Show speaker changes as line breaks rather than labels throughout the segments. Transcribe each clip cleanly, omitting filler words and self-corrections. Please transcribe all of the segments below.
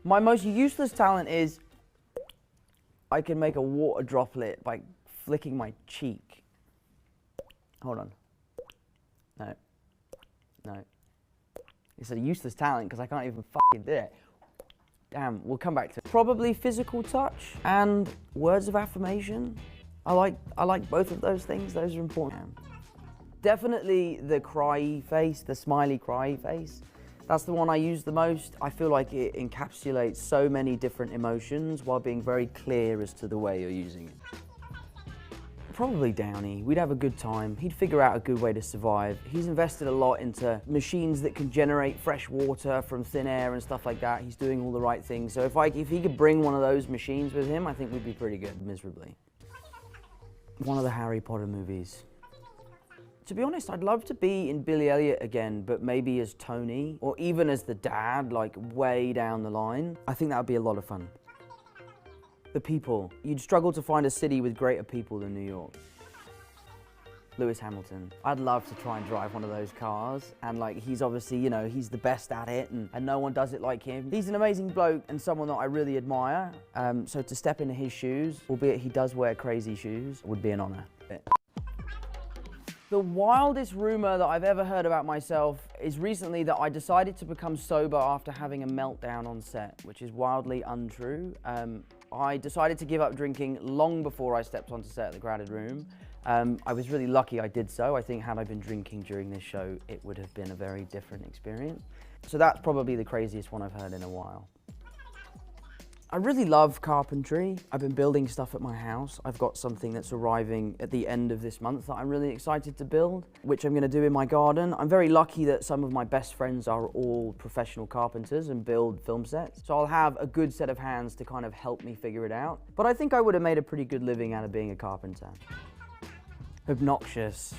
My most useless talent is I can make a water droplet by flicking my cheek. Hold on. No. No. It's a useless talent because I can't even fucking do it. Damn, we'll come back to it. Probably physical touch and words of affirmation. I like both of those things. Those are important. Definitely the cry face, the smiley cry face. That's the one I use the most. I feel like it encapsulates so many different emotions while being very clear as to the way you're using it. Probably Downey. We'd have a good time. He'd figure out a good way to survive. He's invested a lot into machines that can generate fresh water from thin air and stuff like that. He's doing all the right things. So if he could bring one of those machines with him, I think we'd be pretty good, miserably. One of the Harry Potter movies. To be honest, I'd love to be in Billy Elliot again, but maybe as Tony, or even as the dad, like way down the line. I think that would be a lot of fun. The people. You'd struggle to find a city with greater people than New York. Lewis Hamilton. I'd love to try and drive one of those cars, and like he's obviously, you know, he's the best at it, and no one does it like him. He's an amazing bloke and someone that I really admire, so to step into his shoes, albeit he does wear crazy shoes, would be an honor. The wildest rumor that I've ever heard about myself is recently that I decided to become sober after having a meltdown on set, which is wildly untrue. I decided to give up drinking long before I stepped onto set at the Crowded Room. I was really lucky I did so. I think had I been drinking during this show, it would have been a very different experience. So that's probably the craziest one I've heard in a while. I really love carpentry. I've been building stuff at my house. I've got something that's arriving at the end of this month that I'm really excited to build, which I'm gonna do in my garden. I'm very lucky that some of my best friends are all professional carpenters and build film sets. So I'll have a good set of hands to kind of help me figure it out. But I think I would have made a pretty good living out of being a carpenter. Obnoxious.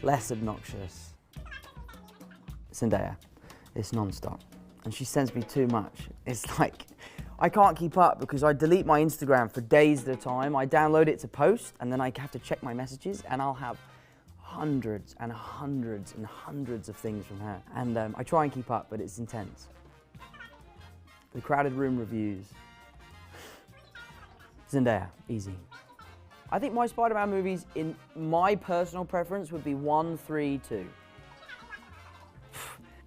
Less obnoxious. Zendaya. It's non-stop. And she sends me too much. It's like, I can't keep up because I delete my Instagram for days at a time. I download it to post and then I have to check my messages and I'll have hundreds and hundreds and hundreds of things from her. And I try and keep up, but it's intense. The Crowded Room reviews. Zendaya, easy. I think my Spider-Man movies, in my personal preference, would be 1, 3, 2.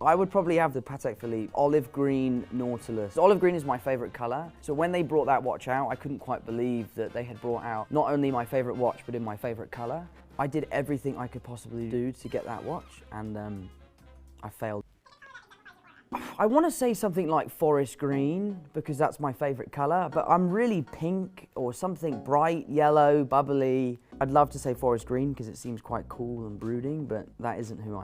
I would probably have the Patek Philippe olive green Nautilus. Olive green is my favorite color. So when they brought that watch out, I couldn't quite believe that they had brought out not only my favorite watch, but in my favorite color. I did everything I could possibly do to get that watch, and I failed. I want to say something like forest green, because that's my favorite color, but I'm really pink or something bright, yellow, bubbly. I'd love to say forest green because it seems quite cool and brooding, but that isn't who I am.